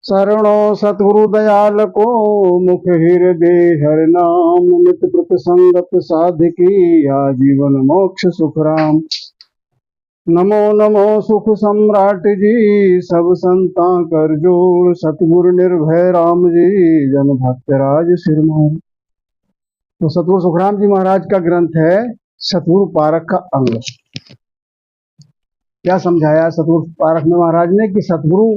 शरणो सतगुरु दयाल को, मुख हृदय हर नाम। नित प्रत संगत साधिकी, आजीवन मोक्ष सुख राम। नमो नमो सुख सम्राट जी, सब संता कर जोड़। सतगुरु निर्भय राम जी, जन भक्त राज सिरमौर। तो सतगुरु सुखराम जी महाराज का ग्रंथ है सतगुरु पारक का अंग। क्या समझाया सतगुरु पारक में महाराज ने कि सतगुरु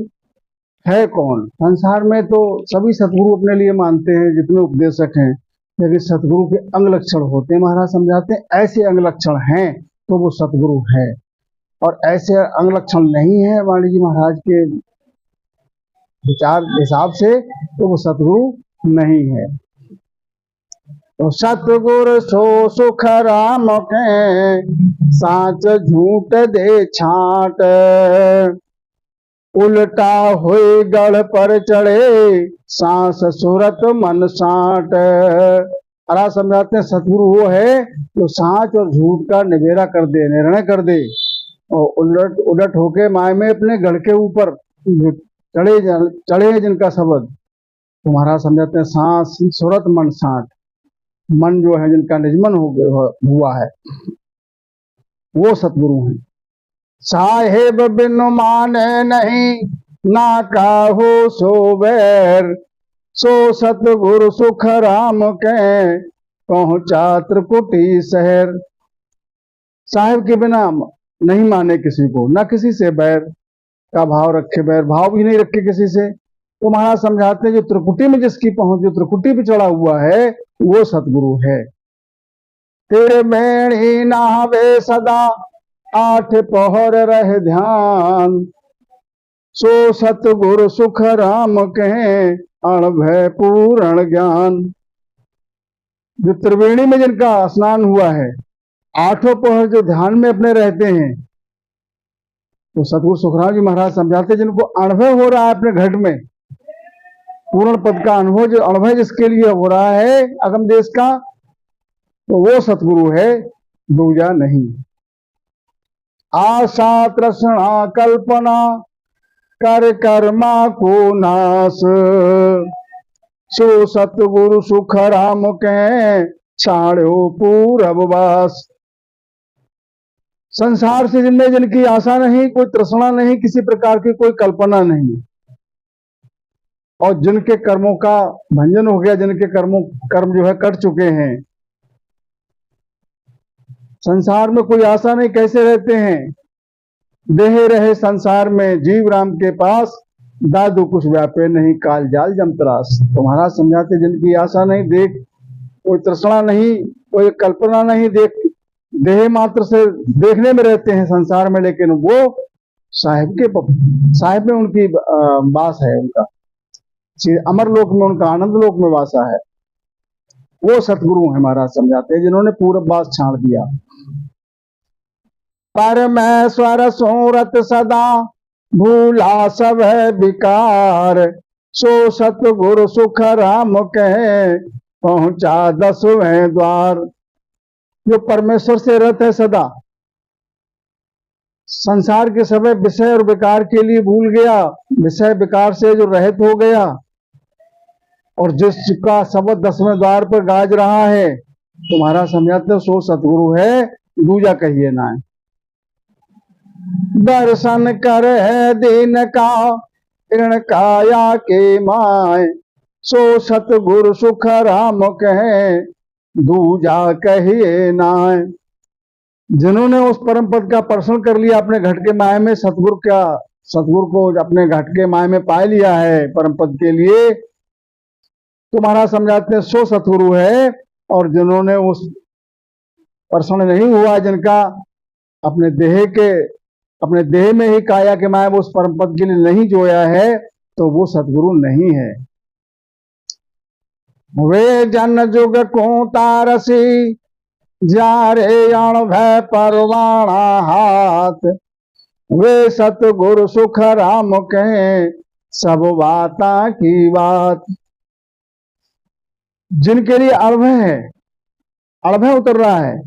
है कौन। संसार में तो सभी सतगुरु अपने लिए मानते हैं, जितने उपदेशक हैं, लेकिन सतगुरु के अंग लक्षण होते हैं। महाराज समझाते हैं ऐसे अंग लक्षण हैं तो वो सतगुरु है, और ऐसे अंग लक्षण नहीं है वाणी जी महाराज के विचार हिसाब से तो वो सतगुरु नहीं है। तो सतगुरु सो सुख राम के, साच झूठ दे छाट। उल्टा हुए गढ़ पर चढ़े, सांस सूरत मन साट। अरा समझाते हैं सतगुरु वो है जो सांच और झूठ का निबेरा कर दे, निर्णय कर दे, और उलट उलट होके माय में अपने गढ़ के ऊपर चढ़े जिनका शब्द। तुम्हारा समझाते हैं सांस सूरत मन साट। मन जो है जिनका निजमन हुआ है वो सतगुरु हैं। साहेब बिन माने नहीं, ना काहू सो बैर। सो सतगुरु सुख राम के, पहुंचा त्रिकुटी शहर। साहेब के बिना नहीं माने किसी को, ना किसी से बैर का भाव रखे, बैर भाव भी नहीं रखे किसी से। तो महाराज समझाते हैं जो त्रिकुटी में जिसकी पहुंच, जो त्रिकुटी पे चढ़ा हुआ है वो सतगुरु है। तेरे मेणी नहावे सदा, आठ पहर रह ध्यान। सो सतगुरु सुख राम कहे, अणभय पूर्ण ज्ञान। जो त्रिवेणी में जिनका स्नान हुआ है, आठों पहर जो ध्यान में अपने रहते हैं, तो सतगुरु सुखराम जी महाराज समझाते जिनको अनुभव हो रहा है अपने घट में, पूर्ण पद का अनुभव, जो अनुभव जिसके लिए हो रहा है अगम देश का, तो वो सतगुरु है, दूजा नहीं। आशा तृष्णा कल्पना, कर कर्मा को नाश। सो सतगुरु सुख राम के, छाड़ो पूरब वास। संसार से जिनमें जिनकी आशा नहीं, कोई तृष्णा नहीं, किसी प्रकार की कोई कल्पना नहीं, और जिनके कर्मों का भंजन हो गया, जिनके कर्म जो है कट चुके हैं, संसार में कोई आशा नहीं, कैसे रहते हैं। देह रहे संसार में जीव राम के पास, दादू कुछ व्यापे नहीं, काल जाल जमतरास। तुम्हारा समझाते जिनकी आशा नहीं, देख कोई तृष्णा नहीं, कोई कल्पना नहीं, देह मात्र से देखने में रहते हैं संसार में, लेकिन वो साहिब में उनकी वास है, उनका अमर लोक में, उनका आनंद लोक में वासा है। वो सतगुरु है महाराज समझाते हैं जिन्होंने पूरब वास छाड़ दिया। परमेश्वर सोरत सदा, भूला सब है विकार। सो सतगुरु सुख राम कहे, पहुंचा 10वें द्वार। जो परमेश्वर से रत है सदा, संसार के सभी विषय और विकार के लिए भूल गया, विषय विकार से जो रहित हो गया, और जिसका शब्द 10वें द्वार पर गाज रहा है, तुम्हारा समझाते सो सतगुरु है, दूजा कहिए ना। दर्शन कर है दीन का, ऋण काया के माय। सो सतगुरु सुख राम कहे, दूजा कहिए नाय। जिन्होंने उस परम पद का पर्शन कर लिया अपने घट के माय में, सतगुरु को अपने घट के माय में पा लिया है परम पद के लिए, तुम्हारा समझाते हैं सो सतगुरु है। और जिन्होंने उस पर्शन नहीं हुआ, जिनका अपने देह में ही काया के माया उस परम पद के लिए नहीं जोया है, तो वो सतगुरु नहीं है। वे जन जुग को तारसी, जा रे अण भय परवाणा हाथ। वे सतगुरु सुख राम कहे, सब बाता की बात। जिनके लिए अणभय है, अणभय उतर रहा है,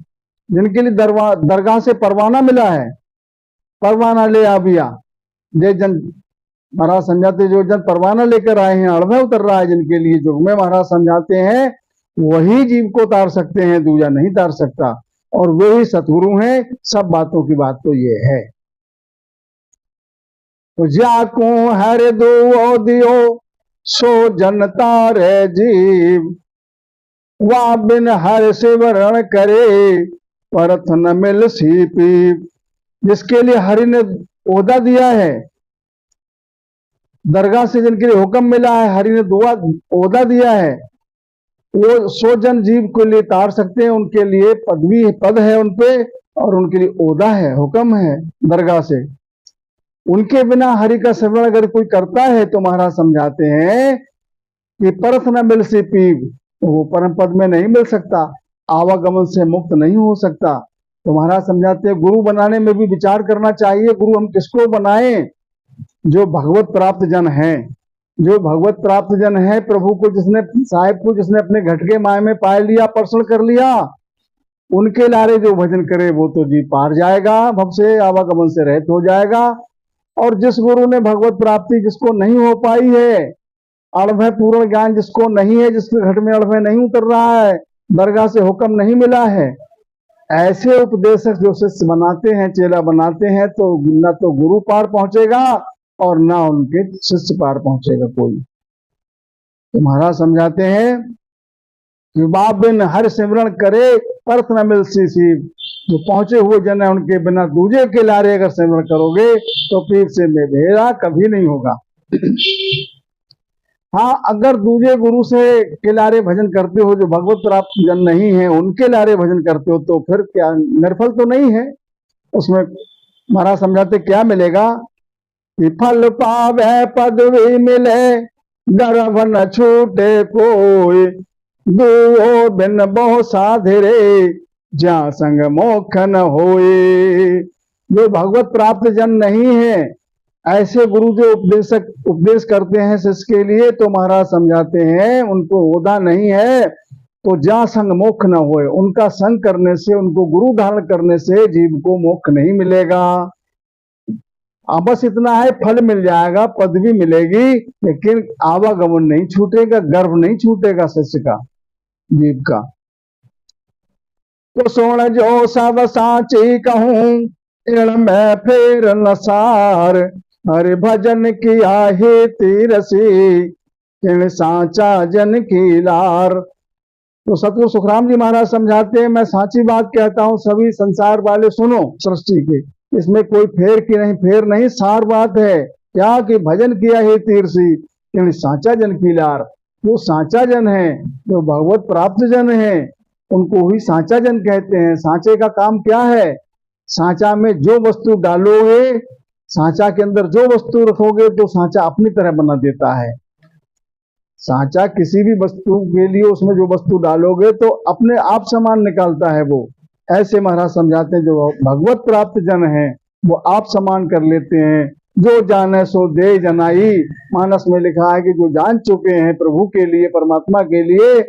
जिनके लिए दरगाह से परवाना मिला है, परवाना ले आबिया। जे जन महाराज समझाते जो जन परवाना लेकर आए हैं, अड़वे उतर रहा है जिनके लिए जुग में, महाराज समझाते हैं वही जीव को तार सकते हैं, दूजा नहीं तार सकता, और वही सतगुरु हैं। सब बातों की बात तो ये है। तो जाको हर दो दियो सो जन तारे जीव, वा बिन हर सिमरण करे परथ न मिल सी पीव। जिसके लिए हरि ने ओहदा दिया है, दरगाह से जिनके लिए हुक्म मिला है, हरि ने दुआ ओहदा दिया है, वो 100 जन जीव के लिए तार सकते हैं। उनके लिए पदवी पद है उनपे, और उनके लिए ओहदा है, हुक्म है दरगाह से। उनके बिना हरि का सिमरण अगर कोई करता है तो महाराज समझाते हैं कि परथ न मिल सी पीव, वो परम पद में नहीं मिल सकता, आवागमन से मुक्त नहीं हो सकता। तो महाराज समझाते हैं गुरु बनाने में भी विचार करना चाहिए। गुरु हम किसको बनाएं? जो भगवत प्राप्त जन हैं, जो भगवत प्राप्त जन है, प्रभु को जिसने, साहिब को जिसने अपने घटके माय में पाए लिया, पर्षण कर लिया, उनके लारे जो भजन करे वो तो जी पार जाएगा, भव से आवागमन से रहित हो जाएगा। और जिस गुरु ने भगवत प्राप्ति जिसको नहीं हो पाई है, अड़भय पूर्ण ज्ञान जिसको नहीं है, जिसके घट में अड़भय नहीं उतर रहा है, दरगाह से हुक्म नहीं मिला है, ऐसे उपदेशक जो शिष्य बनाते हैं, चेला बनाते हैं, तो न तो गुरु पार पहुंचेगा और ना उनके शिष्य पार पहुंचेगा कोई। तो महाराज समझाते हैं कि बाप बिन हर सिमरण करे परथ न मिल सी सीव। जो पहुंचे हुए जन है, उनके बिना दूजे के लारे अगर सिमरण करोगे तो पीर से मेरा कभी नहीं होगा। हाँ, अगर दूजे गुरु से के लारे भजन करते हो, जो भगवत प्राप्त जन नहीं है, उनके लारे भजन करते हो, तो फिर क्या निर्फल तो नहीं है उसमें। महाराज समझाते क्या मिलेगा कि फल पावे पदवी मिले, गर्भ न छूटे कोई, दो बिन बहु साधरे, जा संग मोक्ष न होए। जो भगवत प्राप्त जन नहीं है, ऐसे गुरु जो उपदेश करते हैं शिष्य के लिए, तो महाराज समझाते हैं उनको ओहदा नहीं है, तो जा संग मोक्ष न होए। उनका संग करने से, उनको गुरु धारण करने से जीव को मोक्ष नहीं मिलेगा। बस इतना है, फल मिल जाएगा, पदवी मिलेगी, लेकिन आवागमन नहीं छूटेगा, गर्भ नहीं छूटेगा शिष्य का, जीव का। तो सोण जो सब साची कहूं, इण में फेर नसार, हरि भजन किया हे तीरसी, इण साचा जन की लार। तो सतगुरु सुखराम जी महाराज समझाते हैं, मैं साची बात कहता हूं, सभी संसार वाले सुनो सृष्टि के, इसमें कोई फेर नहीं, सार बात है। क्या कि भजन किया है तीरसी, इण साचा जन की लार। जो साचा जन है, जो भगवत प्राप्त जन है, उनको ही साचा जन कहते हैं। सांचे का काम क्या है? सांचा में जो वस्तु डालोगे, सांचा के अंदर जो वस्तु रखोगे, तो सांचा अपनी तरह बना देता है। सांचा किसी भी वस्तु के लिए उसमें जो वस्तु डालोगे तो अपने आप समान निकालता है वो। ऐसे महाराज समझाते हैं जो भगवत प्राप्त जन है वो आप समान कर लेते हैं। जो जाने सो दे जनाई, मानस में लिखा है कि जो जान चुके हैं प्रभु के लिए, परमात्मा के लिए,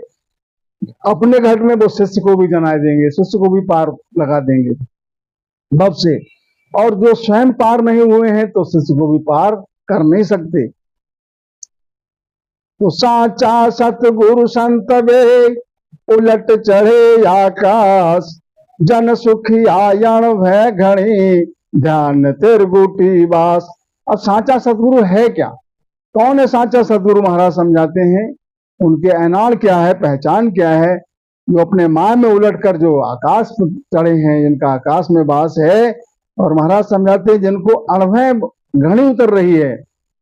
अपने घर में वो शिष्य को भी जनाए देंगे, शिष्य को भी पार लगा देंगे भव से। और जो स्वयं पार नहीं हुए हैं तो शिष्य को भी पार कर नहीं सकते। तो साचा सतगुरु संत वे, उलट चढ़े आकाश, जन सुखी आयण भय घणी, ध्यान तिरगुटी वास। अब साचा सतगुरु है क्या? कौन है साचा सतगुरु? महाराज समझाते हैं उनके ऐनाल क्या है, पहचान क्या है। जो अपने माँ में उलटकर जो आकाश में चढ़े हैं, जिनका आकाश में वास है। और महाराज समझाते हैं जिनको अणभय घड़ी उतर रही है,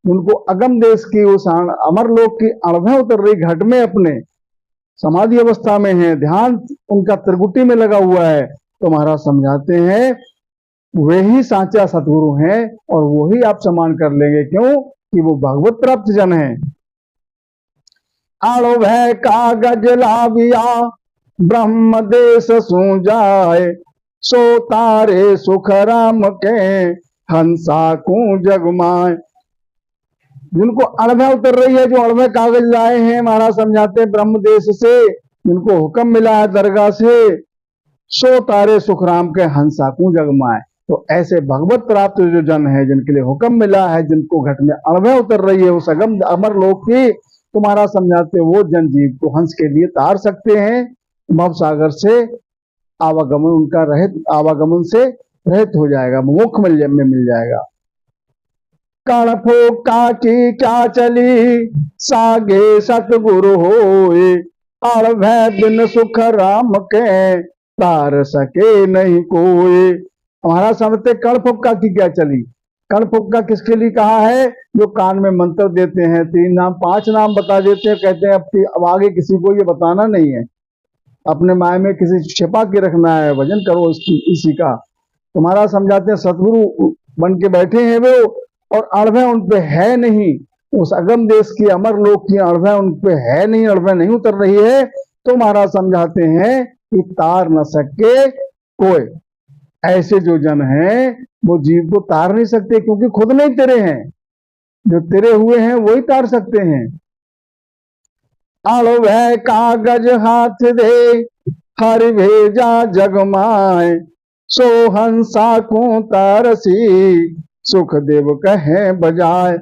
उनको अगम देश की, उस अमर लोक की अणभय उतर रही घट में, अपने समाधि अवस्था में है, ध्यान उनका त्रिगुटी में लगा हुआ है। तो महाराज समझाते हैं वही साचा सतगुरु हैं, और वही आप समान कर लेंगे। क्यों? कि वो भगवत प्राप्त जन है। आड़ो भय कागज लाविया, ब्रह्म देश सू जाए, सो तारे सुख राम के, हंसा को जगमाए। जिनको अणभय उतर रही है, जो अणभय कागज लाए हैं, महाराज समझाते हैं ब्रह्म देश से, जिनको हुक्म मिला है दरगाह से, सो तारे सुखराम के, हंसा को जगमाए। तो ऐसे भगवत प्राप्त जो जन है, जिनके लिए हुक्म मिला है, जिनको घट में अणुएं उतर रही है उस अगम अमर लोक की, तुम्हारा समझाते वो जन जीव को हंस के लिए तार सकते हैं, भव सागर से आवागमन उनका रहित, आवागमन से रहित हो जाएगा, मोक्ष में मिल जाएगा। कण फूका की क्या चली, सागे सतगुरु होए, अड़ भय बिन सुख राम के, तार सके नहीं कोई। हमारा समझते कण फुक्का की क्या चली। कण फुक्का किसके लिए कहा है? जो कान में मंत्र देते हैं, 3 नाम 5 नाम बता देते हैं, कहते हैं अब आगे किसी को ये बताना नहीं है, अपने माय में किसी छिपा के रखना है, भजन करो इसी का। तुम्हारा समझाते हैं सतगुरु बन के बैठे हैं वो, और अड़भय उन पे है नहीं, उस अगम देश की अमर लोक की अड़भय उन पे है नहीं, अड़भय नहीं उतर रही है। तो महाराज समझाते हैं कि तार न सके कोई। ऐसे जो जन हैं वो जीव को तार नहीं सकते, क्योंकि खुद नहीं तेरे हैं, जो तेरे हुए हैं वही तार सकते हैं। अड़भय कागज हाथ दे, हरि भेजा जगमाए, सो हंसा को तारसी, सुख देव कहे बजाय।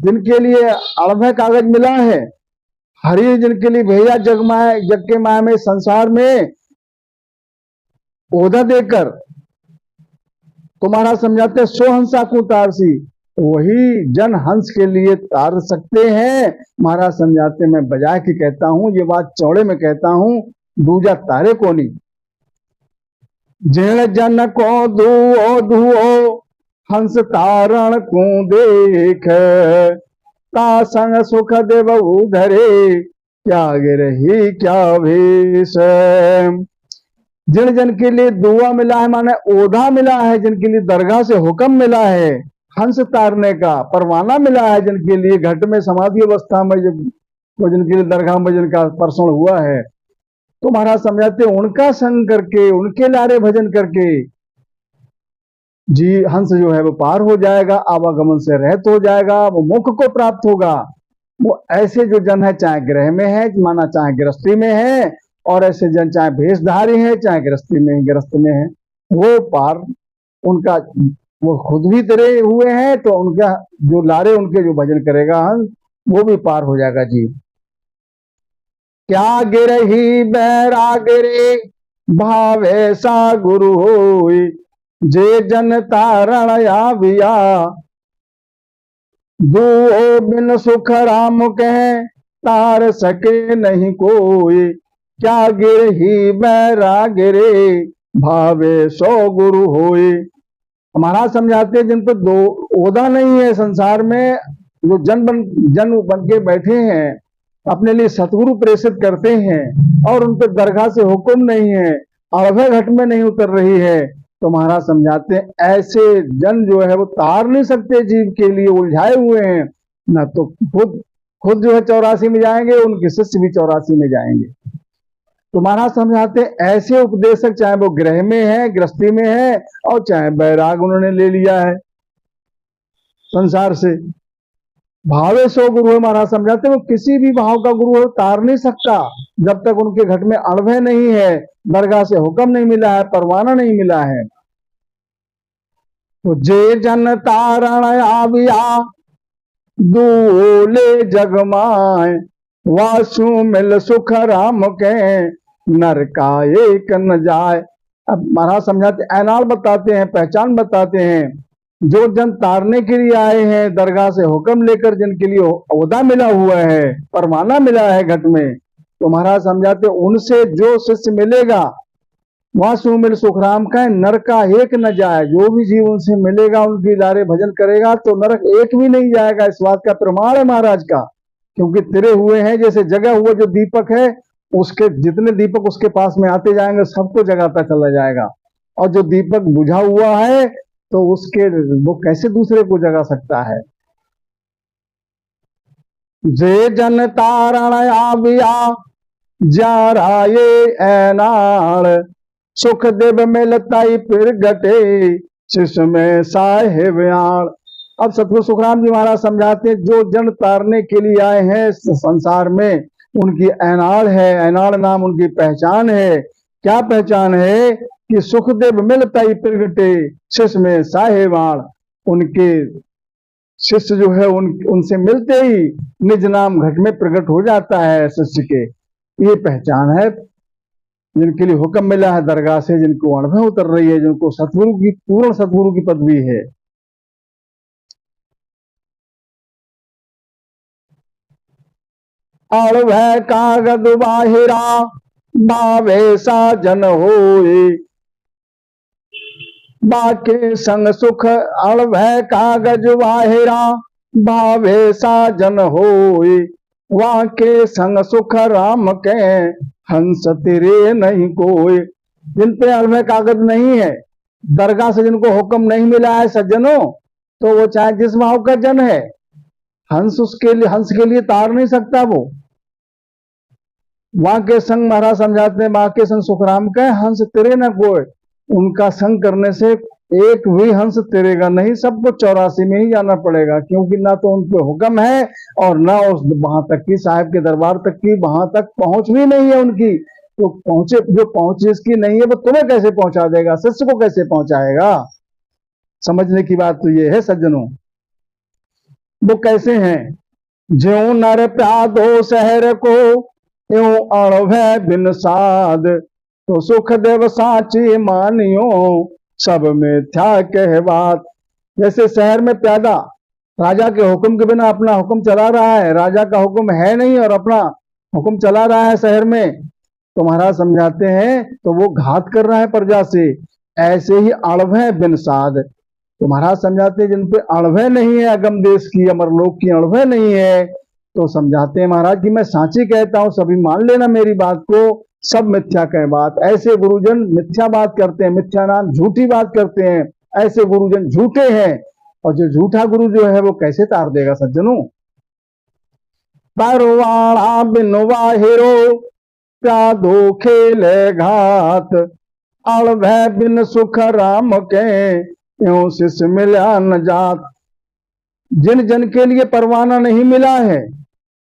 जिनके लिए अड़भय कागज मिला है, हरि जिनके लिए भेजा जगमाए, जग के माया में संसार में ओदा देकर, तुम्हारा समझाते सो हंसा को तारसी, वही जन हंस के लिए तार सकते हैं। महाराज समझाते मैं बजा के कहता हूं, ये बात चौड़े में कहता हूं, दूजा तारे को नहीं। जिण जन को दुओ दुओ, हंस तारण को देख, ता संग सुख देव धरे, क्या गिरही क्या भेष। जिन जन के लिए दुआ मिला है, माने ओधा मिला है, जिनके लिए दरगाह से हुक्म मिला है हंस तारने का, परवाना मिला है, जिनके लिए घट में समाधि अवस्था में जब जिनके लिए दरगाह में जिनका परसों हुआ है, तो महाराज समझाते उनका संग करके, उनके लारे भजन करके जी हंस जो है वो पार हो जाएगा, आवागमन से रहित हो जाएगा, वो मोक्ष को प्राप्त होगा। वो ऐसे जो जन है, चाहे गृह में है, माना चाहे गृहस्थी में है, और ऐसे जन चाहे भेषधारी है, चाहे गृहस्थी में गृहस्थ में है, वो पार उनका, वो खुद भी तेरे हुए हैं, तो उनका जो लारे उनके जो भजन करेगा हंस, वो भी पार हो जाएगा जी। क्या गिरही बैराग रे, भावे सा गुरु होई, जे जन तारण आविया, दुओ बिन सुख राम कहे, तार सके नहीं कोई। क्या गिरही बैराग रे, भावे सो गुरु होई। हमारा समझाते हैं जिन पर दो ओदा नहीं है संसार में, जो जन बन के बैठे हैं, अपने लिए सतगुरु प्रेषित करते हैं, और उन पर दरगाह से हुक्म नहीं है, अड़भय घट में नहीं उतर रही है, तो महाराज समझाते हैं ऐसे जन जो है वो तार नहीं सकते, जीव के लिए उलझाए हुए हैं ना। तो खुद जो है 84 में जाएंगे, उनके शिष्य भी 84 में जाएंगे। तो महाराज समझाते हैं ऐसे उपदेशक, चाहे वो गृह में है, गृहस्थी में है, और चाहे बैराग उन्होंने ले लिया है संसार से, भावे सो गुरु है। महाराज समझाते वो किसी भी भाव का गुरु है, तार नहीं सकता जब तक उनके घट में अड़भय नहीं है, दरगाह से हुक्म नहीं मिला है, परवाना नहीं मिला है। तो जे जन तारण आविया, दूले जगमाए, वासु मिल सुख राम के, नर का एक न जाए। अब महाराज समझाते ऐनाल बताते हैं, पहचान बताते हैं, जो जन तारने के लिए आए हैं, दरगाह से हुक्म लेकर, जिनके लिए ओहदा मिला हुआ है, परवाना मिला है घट में, तो महाराज समझाते उनसे जो शिष्य मिलेगा, वहां से मिल सुखराम का, नर का एक न जाए। जो भी जीव उनसे मिलेगा, उनकी लारे भजन करेगा, तो नरक एक भी नहीं जाएगा। इस बात का प्रमाण है महाराज का, क्योंकि तेरे हुए हैं, जैसे जगह हुआ जो दीपक है, उसके जितने दीपक उसके पास में आते जाएंगे, सबको जगाता चला जाएगा, और जो दीपक बुझा हुआ है, तो उसके वो कैसे दूसरे को जगा सकता है। जे जन तारण आविया, जा राये ऐनाल, सुख देव मिलताई फिर गटे, शिष्य में साहेब आड़। अब सतगुरु सुखराम जी महाराज समझाते हैं, जो जन तारने के लिए आए हैं संसार में, उनकी ऐनाड़ है, ऐनाड़ नाम उनकी पहचान है, क्या पहचान है कि सुखदेव मिलताई प्रगटे शिष्य में साहेबाण। उनके शिष्य जो है उनसे मिलते ही निज नाम घट में प्रकट हो जाता है शिष्य के। ये पहचान है जिनके लिए हुक्म मिला है दरगाह से, जिनको अनुभव उतर रही है, जिनको सतगुरु की पूर्ण सतगुरु की पदवी है। अणभय कागद बाहिरा बावे साजन होए, बाके संग सुख अणभय कागज बाहिरा भावे साजन होए, वाके संग सुख राम के हंस तेरे नहीं कोई। जिन पे अणभय कागज नहीं है, दरगाह से जिनको हुक्म नहीं मिला है सज्जनों, तो वो चाहे जिस भाव का जन है, हंस हंस के लिए तार नहीं सकता वो। वहां के संग महाराज समझाते हैं, वहां के संग सुखराम के हंस तेरे न कोई। उनका संग करने से एक भी हंस तेरेगा नहीं, सबको 84 में ही जाना पड़ेगा, क्योंकि ना तो उन पे हुक्म है और ना उस वहां तक की साहिब के दरबार तक की वहां तक पहुंच भी नहीं है उनकी। तो पहुंचे जो पहुंच जिसकी नहीं है वो तुम्हें कैसे पहुंचा देगा, शिष्य को कैसे पहुंचाएगा। समझने की बात तो ये है सज्जनों। वो कैसे हैं, ज्यों नर प्यादो शहर को यूं अणभय बिन साध, तो सुख देव साची मानियो सब मिथ्या कह बात। जैसे शहर में प्यादा राजा के हुक्म के बिना अपना हुक्म चला रहा है, राजा का हुक्म है नहीं और अपना हुक्म चला रहा है शहर में, तो महाराज समझाते हैं तो वो घात कर रहा है प्रजा से। ऐसे ही अणभय बिन साध, तो महाराज समझाते हैं जिन पे अणभय नहीं है, अगम देश की अमरलोक की अणभय नहीं है, तो समझाते हैं महाराज कि मैं साची कहता हूं, सभी मान लेना मेरी बात को, सब मिथ्या कह बात। ऐसे गुरुजन मिथ्या बात करते हैं, मिथ्या नाम झूठी बात करते हैं, ऐसे गुरुजन झूठे हैं। और जो झूठा गुरु जो है वो कैसे तार देगा सज्जनों। परवाणा बिन वाहिरो प्यादो खेल घात, अणभय बिन सुख राम के यूं शिष्य मिला न जात। जिन जन के लिए परवाना नहीं मिला है,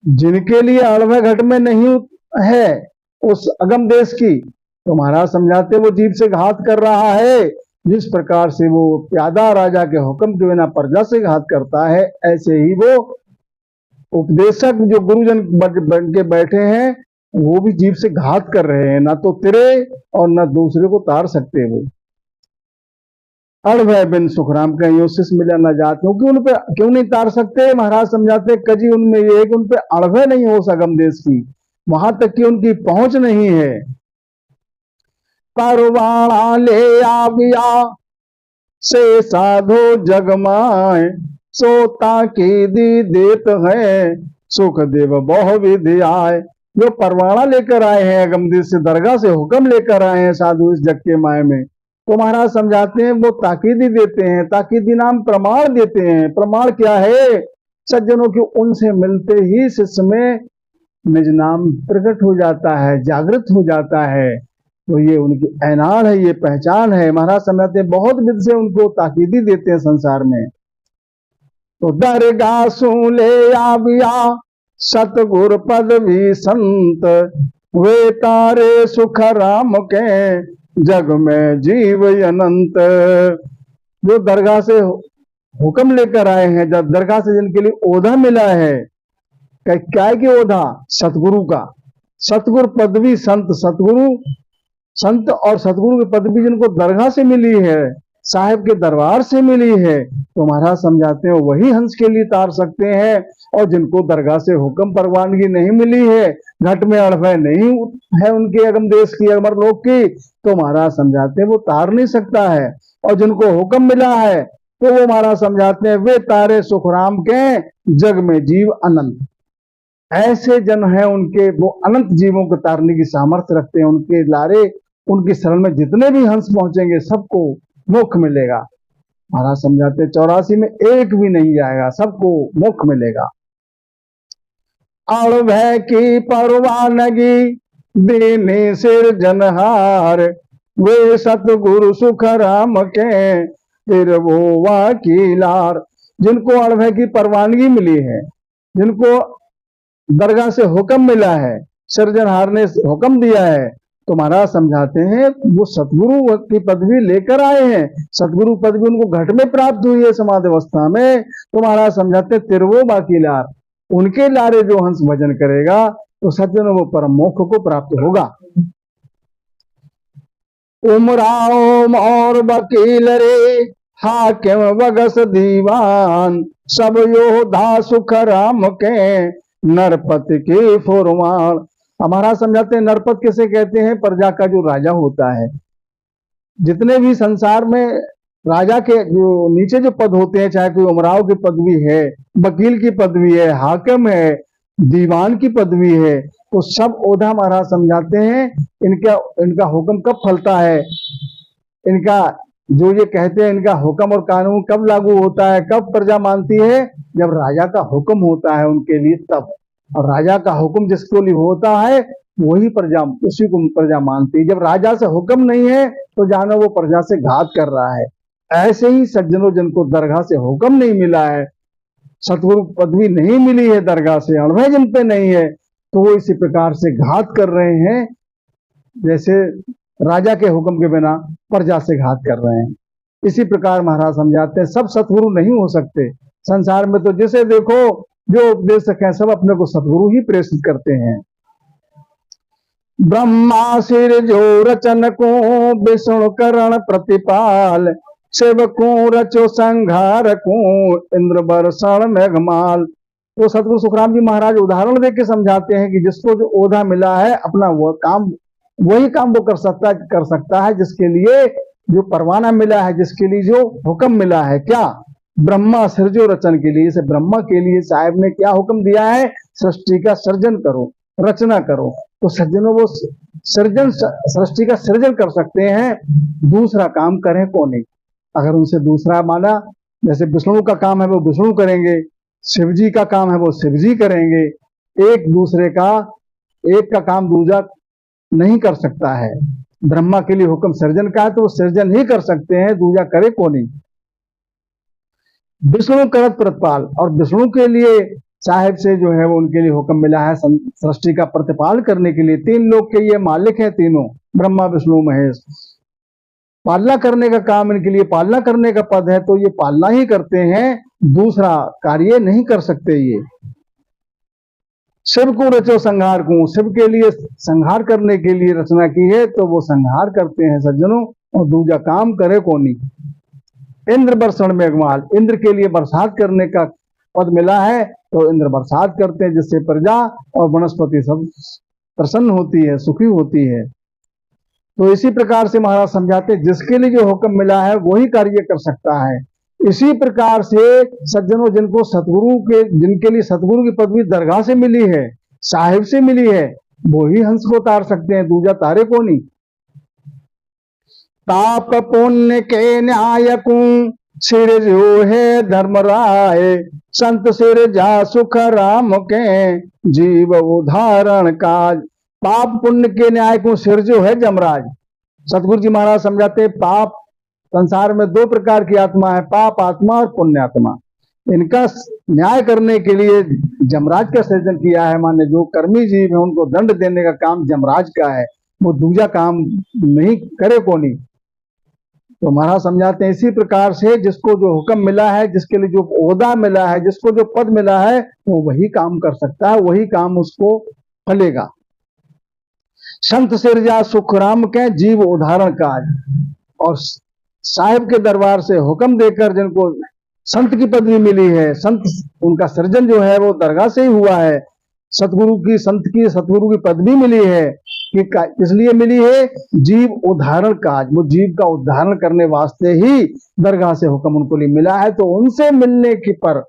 जिनके लिए अणभय घट में नहीं है उस अगम देश की, तो महाराज समझाते वो जीव से घात कर रहा है। जिस प्रकार से वो प्यादा राजा के हुक्म के बिना प्रजा से घात करता है, ऐसे ही वो उपदेशक जो गुरुजन बन के बैठे हैं वो भी जीव से घात कर रहे हैं, ना तो तिरे और ना दूसरे को तार सकते वो। अणभय बिन सुखराम का योशिस मिला न जात, क्योंकि उन पे क्यों नहीं तार सकते, महाराज समझाते कजी उनमें ये है कि उन पे अणभय नहीं हो सगम देश की, वहां तक की उनकी पहुंच नहीं है। परवाणा ले आविया से साधो जगमाए, सोता की दी देत है सुखदेव बहु विधि आए। जो परवाणा लेकर आए हैं अगम देश से, दरगाह से हुक्म लेकर आए हैं साधु इस जग के माए में, तो महाराज समझाते हैं वो ताकीदी देते हैं, ताकीदी नाम प्रमाण देते हैं। प्रमाण क्या है सज्जनों की, उनसे मिलते ही शिष्य में निज नाम प्रकट हो जाता है, जागृत हो जाता है। तो ये उनकी ऐनान है, ये पहचान है। महाराज समझाते हैं बहुत विध से उनको ताकीदी देते हैं संसार में। तो दरगाह सुले आविया सतगुर पद भी संत, वे तारे सुख राम के जग में जीव अनंत। जो दरगाह से हुक्म लेकर आए हैं, जब दरगाह से जिनके लिए ओधा मिला है, क्या के ओधा, सतगुरु का, सतगुरु पदवी संत, सतगुरु संत और सतगुरु की पदवी जिनको दरगाह से मिली है, साहिब के दरबार से मिली है, तो महाराज समझाते हैं वही हंस के लिए तार सकते हैं। और जिनको दरगाह से हुक्म परवानगी नहीं मिली है, घट में अणभय नहीं है उनके अगम देश की अमरलोक की, तो महाराज समझाते हैं वो तार नहीं सकता है। और जिनको हुक्म मिला है तो वो महाराज समझाते हैं वे तारे सुखराम के जग में जीव अनंत। ऐसे जन हैं उनके, वो अनंत जीवों को तारने की सामर्थ्य रखते हैं। उनके लारे, उनकी शरण में जितने भी हंस पहुंचेंगे सबको मोक्ष मिलेगा। महाराज समझाते 84 में एक भी नहीं जाएगा, सबको मोक्ष मिलेगा। अणभय की परवानगी देने सिर जनहार, वे सतगुरु सुख राम के फिर वो वकीलार। जिनको अणभय की परवानगी मिली है, जिनको दरगाह से हुक्म मिला है, सिरजनहार ने हुक्म दिया है, तो महाराज समझाते हैं वो सतगुरु की पदवी लेकर आए हैं, सतगुरु पदवी उनको घट में प्राप्त हुई है समाधि अवस्था में। तो महाराज समझाते तिरवो बाकी लार, उनके लारे जो हंस भजन करेगा तो सज्जन वो परम मोक्ष को प्राप्त होगा। उमराओ और वकील रे हाकिम वगस दीवान, सब योद्धा सुख राम के नरपति के फुरमान। हमारा समझाते हैं नरपत किसे कहते हैं, प्रजा का जो राजा होता है। जितने भी संसार में राजा के जो नीचे जो पद होते हैं, चाहे कोई उमराव की पदवी है, वकील की पदवी है, हाकिम है, दीवान की पदवी है, तो सब ओधा महाराज समझाते हैं इनका हुक्म कब फलता है, इनका जो ये कहते हैं इनका हुक्म और कानून कब लागू होता है, कब प्रजा मानती है, जब राजा का हुक्म होता है उनके लिए तब। और राजा का हुक्म जिसको लिए होता है वही प्रजा, उसी को प्रजा मानती है। जब राजा से हुक्म नहीं है तो जानो वो प्रजा से घात कर रहा है। ऐसे ही सज्जनों जिनको दरगाह से हुक्म नहीं मिला है, सतगुरु पदवी नहीं मिली है दरगाह से, अणुभय जिन पे नहीं है, तो वो इसी प्रकार से घात कर रहे हैं, जैसे राजा के हुक्म के बिना प्रजा से घात कर रहे हैं। इसी प्रकार महाराज समझाते हैं सब सतगुरु नहीं हो सकते। संसार में तो जिसे देखो जो उपदेश सके सब अपने को सतगुरु ही प्रेषित करते हैं। ब्रह्मा सिर जो रचन को विष्णु करण प्रतिपाल, शिव को रचो संघार को इंद्र बरसण मेघमाल। तो सतगुरु सुखराम जी महाराज उदाहरण देके समझाते हैं कि जिसको जो ओधा मिला है अपना वो काम, वही काम वो कर सकता है जिसके लिए जो परवाना मिला है, जिसके लिए जो हुक्म मिला है। क्या? ब्रह्मा सृजो रचन के लिए, इसे ब्रह्मा के लिए साहब ने क्या हुक्म दिया है, सृष्टि का सर्जन करो, रचना करो। तो सज्जनों वो सृजन, सृष्टि का सृजन कर सकते हैं, दूसरा काम करें कौन नहीं। अगर उनसे दूसरा माना, जैसे विष्णु का काम है वो विष्णु करेंगे, शिव जी का काम है वो शिव जी करेंगे, एक दूसरे का, एक का काम दूसरा नहीं कर सकता है। ब्रह्मा के लिए हुक्म सृजन का है तो वो सृजन ही कर सकते हैं, दूसरा करे कौन नहीं। विष्णु करत प्रतिपाल, और विष्णु के लिए साहिब से जो है वो उनके लिए हुक्म मिला है सृष्टि का प्रतिपाल करने के लिए। तीन लोग के ये मालिक हैं तीनों, ब्रह्मा विष्णु महेश। पालना करने का काम इनके लिए, पालना करने का पद है तो ये पालना ही करते हैं, दूसरा कार्य नहीं कर सकते ये। शिव को रचो संहार को, शिव के लिए संहार करने के लिए रचना की है तो वो संहार करते हैं सज्जनों, और दूसरा काम करे कौन नहीं। इंद्र बरसण मेघमाल, इंद्र के लिए बरसात करने का पद मिला है तो इंद्र बरसात करते हैं, जिससे प्रजा और वनस्पति सब प्रसन्न होती है, सुखी होती है। तो इसी प्रकार से महाराज समझाते हैं जिसके लिए जो हुक्म मिला है वही कार्य कर सकता है। इसी प्रकार से सज्जनों जिनको सतगुरु के, जिनके लिए सतगुरु की पदवी दरगाह से मिली है, साहिब से मिली है, वो ही हंस को तार सकते हैं, दूजा तारे को नहीं। ताप पुण्य के न्यायकू सिर जो है धर्मराय, संत सिर जा सुख राम के जीव उदाहरण काज। पाप पुण्य के न्याय को सिर जो है जमराज। सतगुरु जी महाराज समझाते पाप, संसार में दो प्रकार की आत्मा है, पाप आत्मा और पुण्य आत्मा। इनका न्याय करने के लिए जमराज का सृजन किया है। माने जो कर्मी जीव है उनको दंड देने का काम जमराज का है, वो दूजा काम नहीं करे को नहीं। तो महाराज समझाते हैं इसी प्रकार से जिसको जो हुक्म मिला है, जिसके लिए जो ओहदा मिला है, जिसको जो पद मिला है, वो वही काम कर सकता है, वही काम उसको फलेगा। संत सिरजा सुख राम के जीव उदाहरण काज, और साहिब के दरबार से हुक्म देकर जिनको संत की पदवी मिली है, संत उनका सृजन जो है वो दरगाह से ही हुआ है। सतगुरु की, संत की, सतगुरु की पदवी मिली है कि इसलिए मिली है जीव उदाहरण काज, वो जीव का उद्धारण करने वास्ते ही दरगाह से हुक्म उनको लिए मिला है। तो उनसे मिलने की पर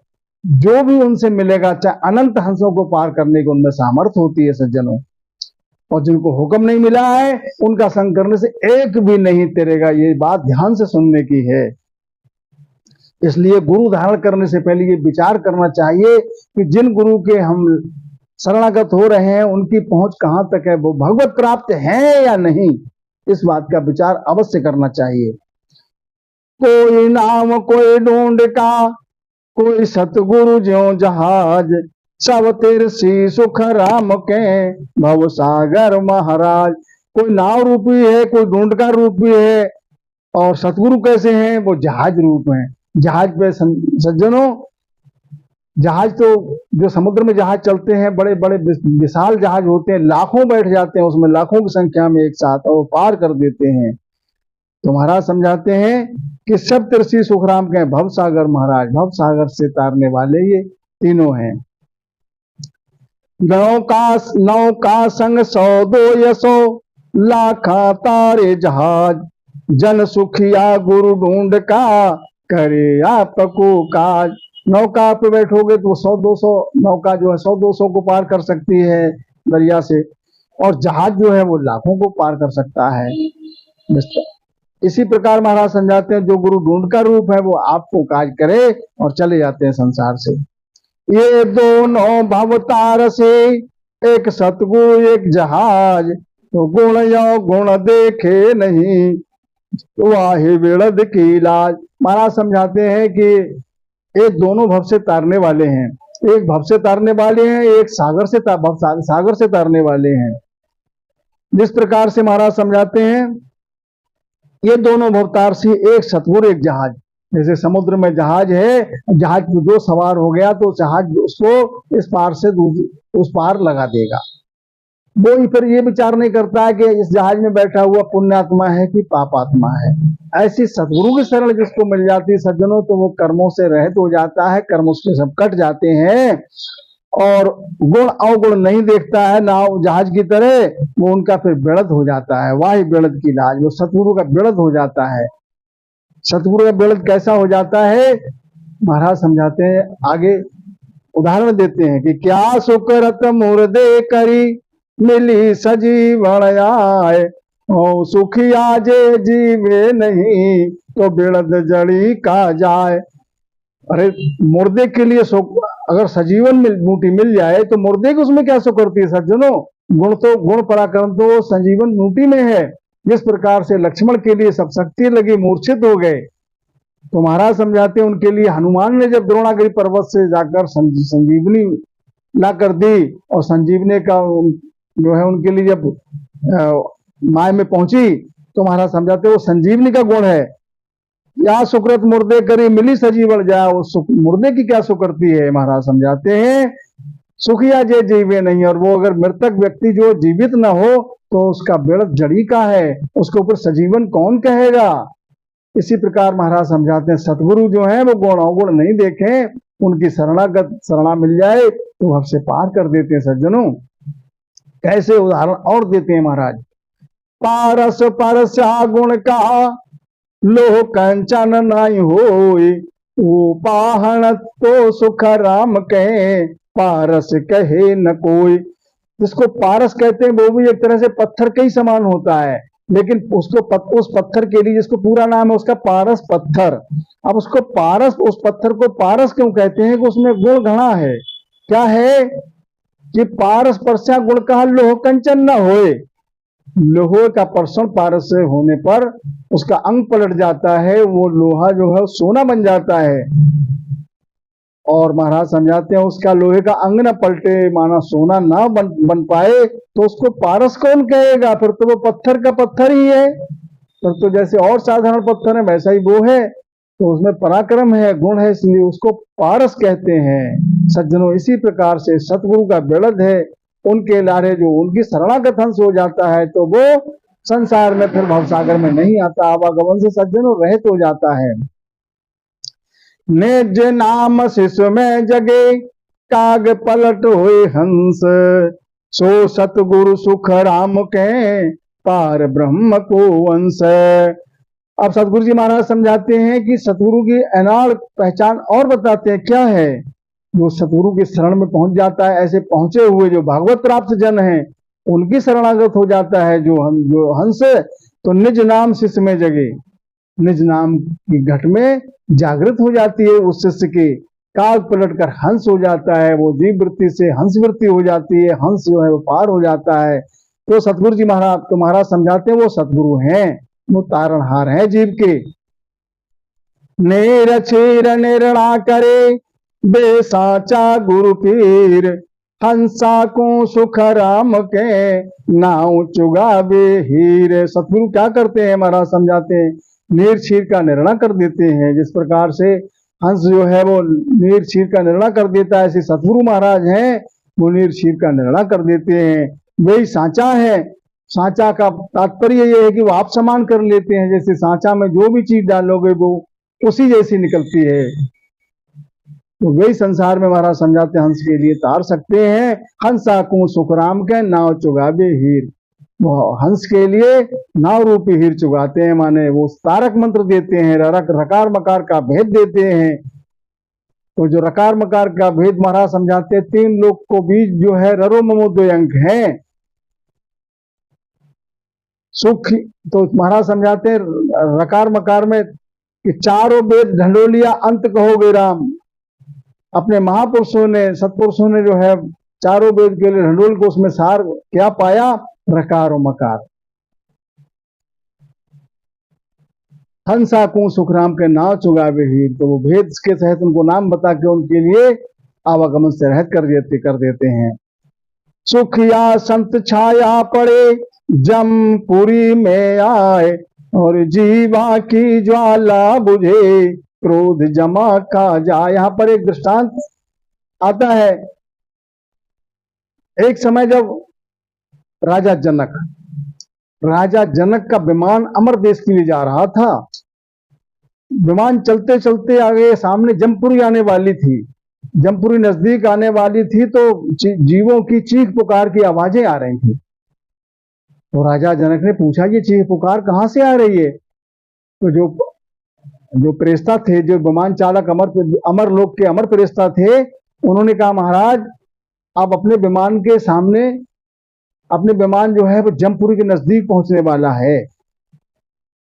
जो भी उनसे मिलेगा, चाहे अनंत हंसों को पार करने की उनमें सामर्थ्य होती है सज्जनों। और जिनको हुक्म नहीं मिला है उनका संग करने से एक भी नहीं तेरेगा, ये बात ध्यान से सुनने की है। इसलिए गुरु धारण करने से पहले ये विचार करना चाहिए कि जिन गुरु के हम शरणागत हो रहे हैं उनकी पहुंच कहां तक है, वो भगवत प्राप्त है या नहीं, इस बात का विचार अवश्य करना चाहिए। कोई नाम कोई ढूंढ का, कोई सतगुरु ज्यों जहाज, सब तिरसी सुख राम के भव सागर महाराज। कोई नाव रूपी है, कोई ढूंढका रूपी है, और सतगुरु कैसे हैं? वो जहाज रूप हैं। जहाज पे सज्जनों, जहाज तो जो समुद्र में जहाज चलते हैं, बड़े बड़े विशाल जहाज होते हैं, लाखों बैठ जाते हैं उसमें, लाखों की संख्या में एक साथ, और पार कर देते हैं। तो महाराज समझाते हैं कि सप्तऋषि सुखराम के भव सागर महाराज, भव सागर से तारने वाले ये तीनों हैं। नौका संग 100-200 लाखा तारे जहाज, जन सुखिया गुरु ढूंढ का करे आपको काज। नौका पे बैठोगे तो 100-200 नौका जो है 100-200 को पार कर सकती है दरिया से, और जहाज जो है वो लाखों को पार कर सकता है। इसी प्रकार महाराज समझाते हैं जो गुरु ढूंढ का रूप है वो आपको काज करे और चले जाते हैं संसार से। ये दोनों भवतार से, एक सतगुरु एक जहाज, तो गुण यो गुण देखे नहीं, वाहे बिड़द की लाज। महाराज समझाते हैं कि ये दोनों भव से तारने वाले हैं, एक भव से तारने वाले हैं, एक सागर से तारने वाले हैं। जिस प्रकार से महाराज समझाते हैं ये दोनों भवतार से, एक सतगुरु एक जहाज। जैसे समुद्र में जहाज है, जहाज में जो सवार हो गया तो जहाज उसको इस पार से उस पार लगा देगा। वो फिर ये विचार नहीं करता है कि इस जहाज में बैठा हुआ पुण्यात्मा है कि पापात्मा है। ऐसी सतगुरु की शरण जिसको मिल जाती है सज्जनों, तो वो कर्मों से रहित हो जाता है, कर्म उसके सब कट जाते हैं, और गुण अवगुण नहीं देखता है नाव जहाज की तरह, वो उनका फिर बिड़द हो जाता है। वाही बिड़द की लाज, वो सतगुरु का बिड़द हो जाता है। सतगुरु का बिड़द कैसा हो जाता है? महाराज समझाते हैं, आगे उदाहरण देते हैं कि क्या सुकरत मुर्दे करी, मिली सजीवण आए, ओ सुखिया जे जीवे नहीं, तो बिड़द जड़ी का जाए। अरे मुर्दे के लिए अगर सजीवन बूटी मिल जाए तो मुर्दे की उसमें क्या सुकरती है सज्जनों? गुण पराक्रम तो संजीवन बूटी में है। जिस प्रकार से लक्ष्मण के लिए सब शक्ति लगी, मूर्छित हो गए, तो महाराज समझाते हैं उनके लिए हनुमान ने जब द्रोणागिरी पर्वत से जाकर संजीवनी ला कर दी, और संजीवनी का जो है उनके लिए जब माय में पहुंची, तो महाराज समझाते वो संजीवनी का गुण है। या सुकृत मुर्दे करी, मिली सजीवण जाए, वो मुर्दे की क्या सुकृति है? महाराज समझाते हैं सुखिया जे जीवे नहीं, और वो अगर मृतक व्यक्ति जो जीवित न हो तो उसका बिड़द जड़ी का है, उसके ऊपर सजीवन कौन कहेगा? इसी प्रकार महाराज समझाते हैं सतगुरु जो है वो गुण अवगुण नहीं देखें, उनकी शरणा मिल जाए तो हमसे पार कर देते हैं सज्जनों। कैसे उदाहरण और देते हैं महाराज, पारस परस गुण का लोह कंचन नहीं होई, वो पाहन तो सुख राम कहे, पारस कहे न कोई। जिसको पारस कहते हैं वो भी एक तरह से पत्थर के ही समान होता है, लेकिन उसको उस पत्थर के लिए जिसको पूरा नाम है उसका पारस पत्थर। अब उसको पारस, उस पत्थर को पारस क्यों कहते हैं? कि उसमें गुण घना है। क्या है कि पारस परसा गुण कहा लोह कंचन न होए, लोहे का पर्षण पारस से होने पर उसका अंग पलट जाता है, वो लोहा जो है सोना बन जाता है। और महाराज समझाते हैं उसका लोहे का अंग न पलटे, माना सोना ना बन पाए, तो उसको पारस कौन कहेगा? फिर तो वो पत्थर का पत्थर ही है। फिर तो जैसे और साधारण पत्थर है वैसा ही वो है, तो उसमें पराक्रम है, गुण है, इसलिए उसको पारस कहते हैं सज्जनों। इसी प्रकार से सतगुरु का बिड़द है, उनके लारे जो उनकी शरणागत हंस हो जाता है तो वो संसार में फिर भवसागर में नहीं आता, आवागमन से सज्जनों रहित हो जाता है। निज नाम शिष्य में जगे, काग पलट हुए हंस, सो सतगुरु सुख राम के, पार ब्रह्म को अंश। अब सतगुरु जी महाराज समझाते हैं कि सतगुरु की अनाड़ पहचान और बताते हैं क्या है। जो सतगुरु की शरण में पहुंच जाता है, ऐसे पहुंचे हुए जो भागवत प्राप्त जन हैं उनकी शरणागत हो जाता है जो हंस, तो निज नाम शिष्य में जगे, निज नाम की घट में जागृत हो जाती है उस शिष्य की, काग पलट कर हंस हो जाता है, वो जीव वृत्ति से हंस वृत्ति हो जाती है, हंस जो है वो पार हो जाता है। तो सतगुरु जी महाराज समझाते हैं वो सतगुरु हैं, वो तारणहार हैं जीव के। नेर छेर निर्णा करे, बेसाचा गुरु पीर, हंसा को सुख राम के, नाव चुगावे हीर। सतगुरु क्या करते हैं महाराज समझाते हैं, नीर क्षीर का निर्णय कर देते हैं। जिस प्रकार से हंस जो है वो नीर क्षीर का निर्णय कर देता है, ऐसे सतगुरु महाराज हैं वो नीर क्षीर का निर्णय कर देते हैं। वही सांचा है। सांचा का तात्पर्य ये है कि वो आप समान कर लेते हैं। जैसे सांचा में जो भी चीज डालोगे वो उसी जैसी निकलती है। तो वही संसार में महाराज समझाते हैं, हंस के लिए तार सकते हैं। हंसा को सुखराम के, नाव चुगावे हीर। वो हंस के लिए नाव रूपी हीर चुगाते हैं, माने वो तारक मंत्र देते हैं, रकार मकार का भेद देते हैं। तो जो रकार मकार का भेद महाराज समझाते हैं, तीन लोक को बीच जो है ररो ममो दो अंक है। सुख तो महाराज समझाते हैं रकार मकार में कि चारों वेद ढंडोलिया अंत कहोगे राम। अपने महापुरुषों ने, सत्पुरुषों ने जो है चारों वेद के लिए ढंडोल को उसमें सार क्या पाया, रकार और मकार। हंसा को सुखराम के नाव चुगावे हीर। तो वो भेद के तहत उनको नाम बता के उनके लिए आवागमन से रहत कर देते हैं। सुख या संत छाया पड़े, जमपुरी में आए, और जीवा की ज्वाला बुझे, क्रोध जमा का जाए। यहां पर एक दृष्टांत आता है। एक समय जब राजा जनक का विमान अमर देश के लिए जा रहा था। विमान चलते चलते आगे सामने जमपुरी आने वाली थी। जमपुरी नजदीक आने वाली थी तो जीवों की चीख पुकार की आवाजें आ रही थी। तो राजा जनक ने पूछा, ये चीख पुकार कहां से आ रही है? तो जो प्रेस्ता थे, जो विमान चालक अमर लोक के अमर प्रेस्ता थे, उन्होंने कहा, महाराज आप अपने विमान के सामने, अपने विमान जो है वो जमपुरी के नजदीक पहुंचने वाला है।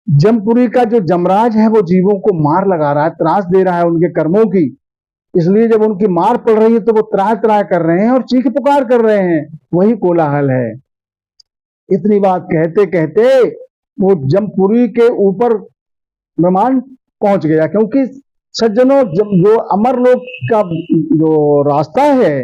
जमपुरी का जो जमराज है वो जीवों को मार लगा रहा है, त्रास दे रहा है उनके कर्मों की। इसलिए जब उनकी मार पड़ रही है तो वो त्राह त्राह कर रहे हैं और चीख पुकार कर रहे हैं। वही कोलाहल है। इतनी बात कहते कहते वो जमपुरी के ऊपर विमान पहुंच गया। क्योंकि सज्जनों, जो अमरलोक का जो रास्ता है,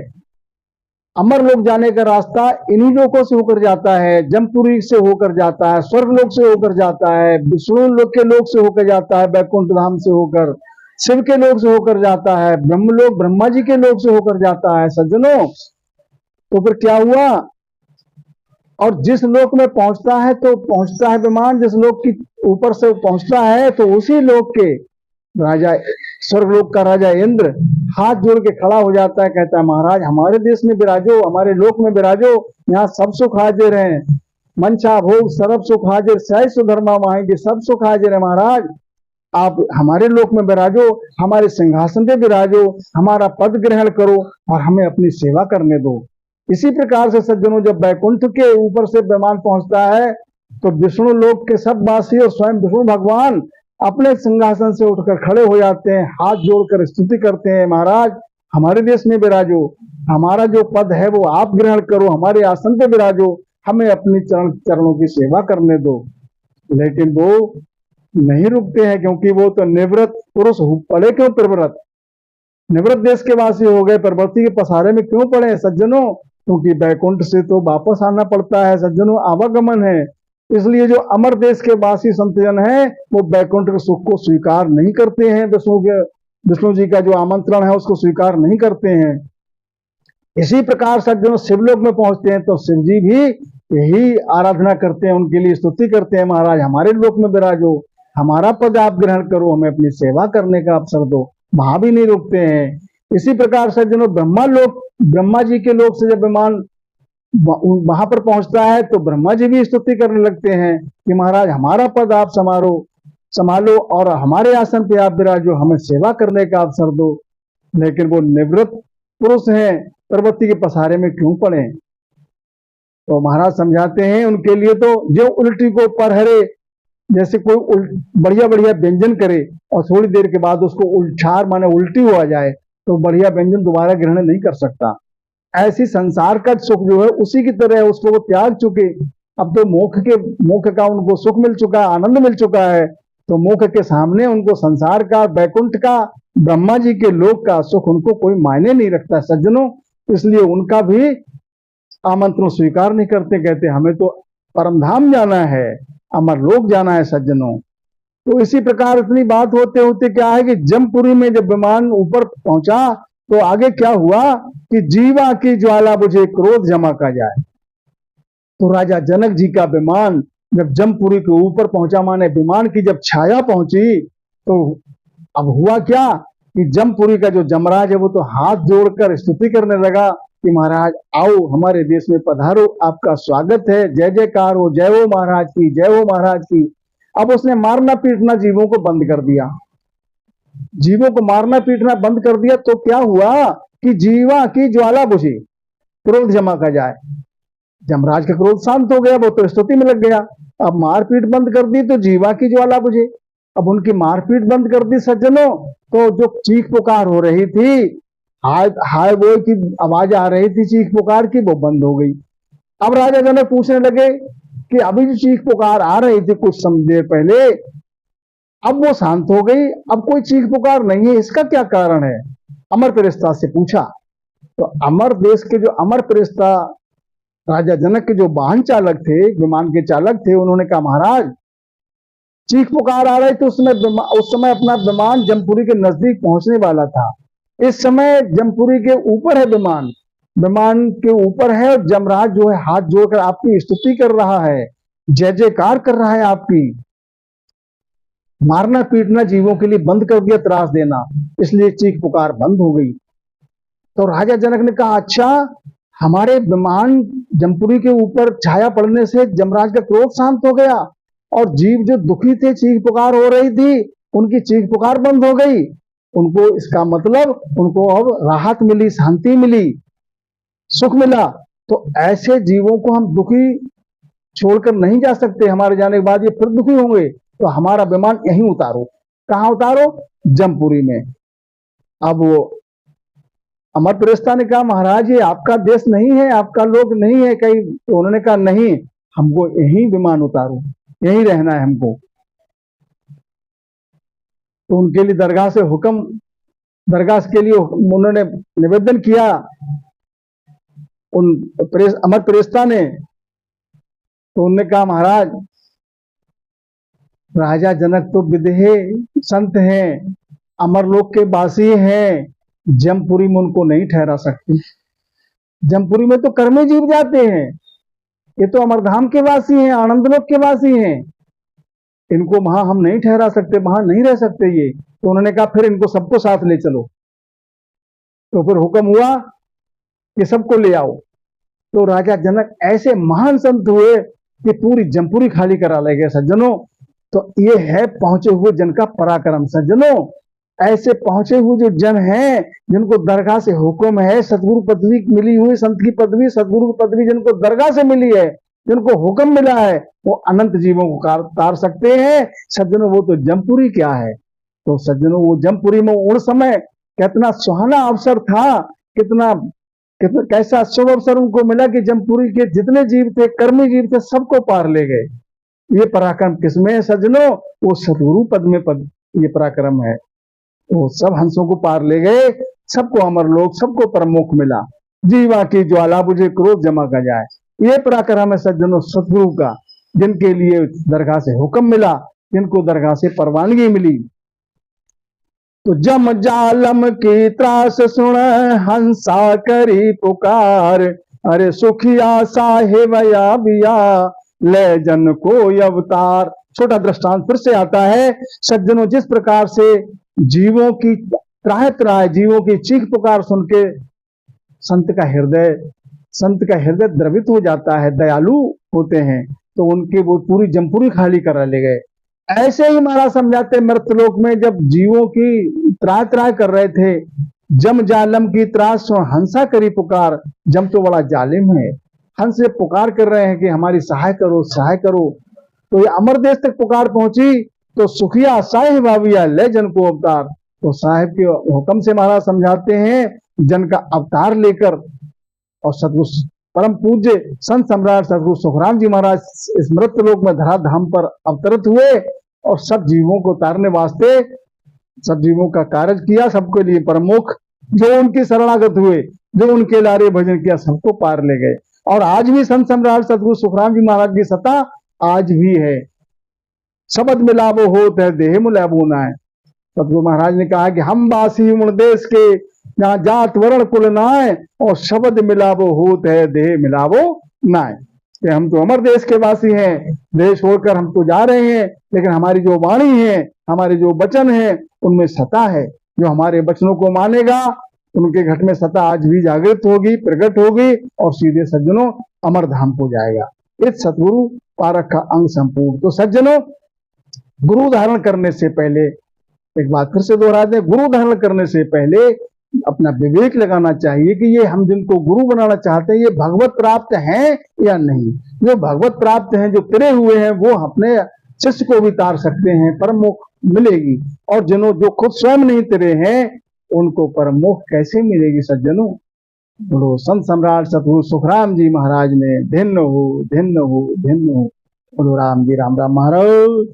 अमरलोक जाने का रास्ता इन्हीं लोकों से होकर जाता है। जमपुरी से होकर जाता है, स्वर्गलोक से होकर जाता है, विष्णु लोक के लोक से होकर जाता है, बैकुंठ धाम से होकर, शिव के लोक से होकर जाता है, ब्रह्मलोक ब्रह्मा जी के लोक से होकर जाता है। सज्जनों, तो फिर क्या हुआ? और जिस लोक में पहुंचता है तो पहुंचता है विमान, जिस लोक की ऊपर से पहुंचता है तो उसी लोक के राजा, स्वर्गलोक का राजा इंद्र हाथ जोड़ के खड़ा हो जाता है, कहता है, महाराज हमारे देश में विराजो, हमारे लोक में विराजो, यहाँ सब सुख हाजिर है। मंशा भोग सर्व सुख हाजिर, सही सुधर्मा माहेंगे, सब सुख हाजिर है। महाराज आप हमारे लोक में विराजो, हमारे सिंहासन पे विराजो, हमारा पद ग्रहण करो और हमें अपनी सेवा करने दो। इसी प्रकार से सज्जनों, जब बैकुंठ के ऊपर से विमान पहुंचता है तो विष्णु लोक के सब वासी और स्वयं विष्णु भगवान अपने सिंहासन से उठकर खड़े हो जाते हैं, हाथ जोड़कर स्तुति करते हैं, महाराज हमारे देश में विराजो, हमारा जो पद है वो आप ग्रहण करो, हमारे आसन पे विराजो, हमें अपनी चरणों की सेवा करने दो। लेकिन वो नहीं रुकते हैं, क्योंकि वो तो निवृत्त पुरुष पड़े क्यों प्रवृत्त, निवृत्त देश के वासी हो गए, प्रवृत्ति के पसारे में क्यों पड़े सज्जनों? क्योंकि बैकुंठ से तो वापस आना पड़ता है सज्जनों, आवागमन है। इसलिए जो अमर देश के वासी संतजन हैं वो बैकुंठ के सुख को स्वीकार नहीं करते हैं, विष्णु जी का जो आमंत्रण है उसको स्वीकार नहीं करते हैं। इसी प्रकार सज्जनों शिवलोक में पहुंचते हैं तो शिव जी भी यही आराधना करते हैं, उनके लिए स्तुति करते हैं, महाराज हमारे लोक में विराजो, हमारा पद आप ग्रहण करो, हमें अपनी सेवा करने का अवसर दो। वहां भी नहीं रुकते हैं। इसी प्रकार सज्जनों ब्रह्मा जी के लोक से जब विमान वहां पर पहुंचता है तो ब्रह्मा जी भी स्तुति करने लगते हैं कि महाराज हमारा पद आप संभालो और हमारे आसन पे आप विराजो, हमें सेवा करने का अवसर दो। लेकिन वो निवृत्त पुरुष हैं, प्रवृत्ति के पसारे में क्यों पड़े? तो महाराज समझाते हैं उनके लिए तो जो उल्टी को परहरे, जैसे कोई बढ़िया बढ़िया व्यंजन करे और थोड़ी देर के बाद उसको उल्छार माने उल्टी हो जाए तो बढ़िया व्यंजन दोबारा ग्रहण नहीं कर सकता। ऐसी संसार का सुख जो है उसी की तरह है, उसको वो त्याग चुके। अब तो मोक्ष का उनको सुख मिल चुका है, आनंद मिल चुका है, तो मोक्ष के सामने उनको संसार का, बैकुंठ का, ब्रह्मा जी के लोक का सुख उनको कोई मायने नहीं रखता। सज्जनों, इसलिए उनका भी आमंत्रण स्वीकार नहीं करते, कहते हमें तो परमधाम जाना है, अमर लोक जाना है सज्जनों। तो इसी प्रकार इतनी बात होते होते क्या है कि जमपुरी में जब विमान ऊपर पहुंचा तो आगे क्या हुआ कि जीवा की ज्वाला बुझे क्रोध जमा का जाए। तो राजा जनक जी का विमान जब जमपुरी के ऊपर पहुंचा, माने विमान की जब छाया पहुंची, तो अब हुआ क्या कि जमपुरी का जो जमराज है वो तो हाथ जोड़कर स्तुति करने लगा कि महाराज आओ हमारे देश में पधारो, आपका स्वागत है, जय जयकार हो, जय हो महाराज की, जय हो महाराज की। अब उसने मारना पीटना जीवों को बंद कर दिया, जीवों को मारना पीटना बंद कर दिया। तो क्या हुआ कि जीवा की ज्वाला बुझी, क्रोध जमा का जाए। जमराज का क्रोध शांत हो गया, वो तो स्तुति में लग गया। अब मारपीट बंद कर दी तो जीवा की ज्वाला बुझे। अब उनकी मारपीट बंद कर दी सज्जनों, तो जो चीख पुकार हो रही थी, हाय हाय बोल की आवाज आ रही थी चीख पुकार की, वो बंद हो गई। अब राजा जनक पूछने लगे कि अभी जो चीख पुकार आ रही थी कुछ देर पहले, अब वो शांत हो गई, अब कोई चीख पुकार नहीं है, इसका क्या कारण है? अमर प्रेस्ता से पूछा। तो अमर देश के जो अमर प्रेस्ता राजा जनक के जो वाहन चालक थे, विमान के चालक थे, उन्होंने कहा महाराज चीख पुकार आ रही थी, उस समय अपना विमान जमपुरी के नजदीक पहुंचने वाला था। इस समय जमपुरी के ऊपर है विमान, विमान के ऊपर है, और जमराज जो है हाथ जोड़कर आपकी स्तुति कर रहा है, जय जयकार कर रहा है आपकी। मारना पीटना जीवों के लिए बंद कर दिया, त्रास देना, इसलिए चीख पुकार बंद हो गई। तो राजा जनक ने कहा अच्छा, हमारे विमान जमपुरी के ऊपर छाया पड़ने से जमराज का क्रोध शांत हो गया, और जीव जो दुखी थे, चीख पुकार हो रही थी, उनकी चीख पुकार बंद हो गई। उनको इसका मतलब उनको अब राहत मिली, शांति मिली, सुख मिला। तो ऐसे जीवों को हम दुखी छोड़कर नहीं जा सकते, हमारे जाने के बाद ये फिर दुखी होंगे। तो हमारा विमान यहीं उतारो। कहां उतारो? जमपुरी में। अब वो अमर प्रेस्ता ने कहा महाराज ये आपका देश नहीं है, आपका लोग नहीं है कहीं। तो उन्होंने कहा नहीं, हमको यहीं विमान उतारो, यहीं रहना है हमको। तो उनके लिए दरगाह से हुक्म, दरगाह के लिए उन्होंने निवेदन किया उन अमर प्रेस्ता ने। तो उन्होंने कहा महाराज राजा जनक तो विदेही संत हैं, अमरलोक के वासी हैं, जमपुरी में उनको नहीं ठहरा सकते। जमपुरी में तो कर्मी जीव जाते हैं, ये तो अमरधाम के वासी हैं, आनंदलोक के वासी हैं, इनको वहां हम नहीं ठहरा सकते, वहां नहीं रह सकते ये। तो उन्होंने कहा फिर इनको सबको साथ ले चलो। तो फिर हुक्म हुआ कि सबको ले आओ। तो राजा जनक ऐसे महान संत हुए कि पूरी जमपुरी खाली करा ले गए सज्जनों। तो ये है पहुंचे हुए जन का पराक्रम सज्जनों। ऐसे पहुंचे हुए जो जन हैं, जिनको दरगाह से हुक्म है, सतगुरु पदवी मिली हुई, संत की पदवी, सतगुरु की पदवी जिनको दरगाह से मिली है, जिनको हुक्म मिला है, वो अनंत जीवों को तार सकते हैं सज्जनों। वो तो जमपुरी क्या है। तो सज्जनों वो जमपुरी में उस समय कितना सुहाना अवसर था, कितना कितना कैसा शुभ अवसर उनको मिला कि जमपुरी के जितने जीव थे, कर्मी जीव थे, सबको पार ले गए। ये पराक्रम किसमें है सज्जनों? वो सतगुरु पद में ये पराक्रम है। वो सब हंसों को पार ले गए, सबको अमरलोक, सबको परमोख मिला। जीवा की ज्वाला बुझे क्रोध जमा का जाए, ये पराक्रम है सज्जनों सतगुरु का, जिनके लिए दरगाह से हुक्म मिला, जिनको दरगाह से परवानगी मिली। तो जम जालम की त्रास सुन हंसा करी पुकार, अरे सुखिया साहेब या बिया ले जन को अवतार। छोटा दृष्टांत फिर से आता है सज्जनों, जिस प्रकार से जीवों की त्राह त्राह, जीवों की चीख पुकार सुन के संत का हृदय द्रवित हो जाता है, दयालु होते हैं, तो उनके वो पूरी जमपुरी खाली करा ले गए। ऐसे ही महाराज समझाते मृतलोक में जब जीवों की त्राह त्राह कर रहे थे, जम जालम की त्रास हंसा करी पुकार। जम तो बड़ा जालिम है, हंस से पुकार कर रहे हैं कि हमारी सहाय करो, सहाय करो। तो ये अमर देश तक पुकार पहुंची, तो सुखिया साहिब भाविया ले जन को अवतार। तो साहिब के हुक्म से महाराज समझाते हैं जन का अवतार लेकर, और सतगुरु परम पूज्य संत सम्राट सतगुरु सुखराम जी महाराज इस मृतलोक में धराधाम पर अवतरित हुए, और सब जीवों को तारने वास्ते सब जीवों का कार्य किया, सबके लिए प्रमुख जो उनकी शरणागत हुए, जो उनके लारे भजन किया सबको पार ले गए। और आज भी संत सम्राट सतगुरु सुखराम जी महाराज की सत्ता आज भी है। शब्द मिलावो होत है देह मिलावो नाय। सतगुरु महाराज ने कहा कि हम वासी उन देश के जहाँ जात वर्ण कुल नाय, और शब्द मिलावो होत है देह मिलावो नाय। कि हम तो अमर देश के वासी हैं, देश छोड़कर हम तो जा रहे हैं, लेकिन हमारी जो वाणी है, हमारे जो वचन है, उनमें सत्ता है। जो हमारे वचनों को मानेगा उनके घट में सत्ता आज भी जागृत होगी, प्रकट होगी, और सीधे सज्जनों अमर धाम को जाएगा। इस सतगुरु पारक का अंग संपूर्ण। तो सज्जनों, गुरु धारण करने से पहले, एक बात फिर से दोहरा दें, गुरु धारण करने से पहले अपना विवेक लगाना चाहिए कि ये हम जिनको गुरु बनाना चाहते हैं ये भगवत प्राप्त हैं या नहीं। जो भगवत प्राप्त हैं, जो तिरे हुए हैं, वो अपने शिष्य को भी तार सकते हैं, परम मोक्ष मिलेगी। और जो खुद स्वयं नहीं तिरे हैं, उनको परम मोक्ष कैसे मिलेगी सज्जनों। बोलो संत सम्राट सतगुरु सुखराम जी महाराज ने धन्य हो, धन्य हो, धन्य हो। बोलो राम जी राम राम महाराज।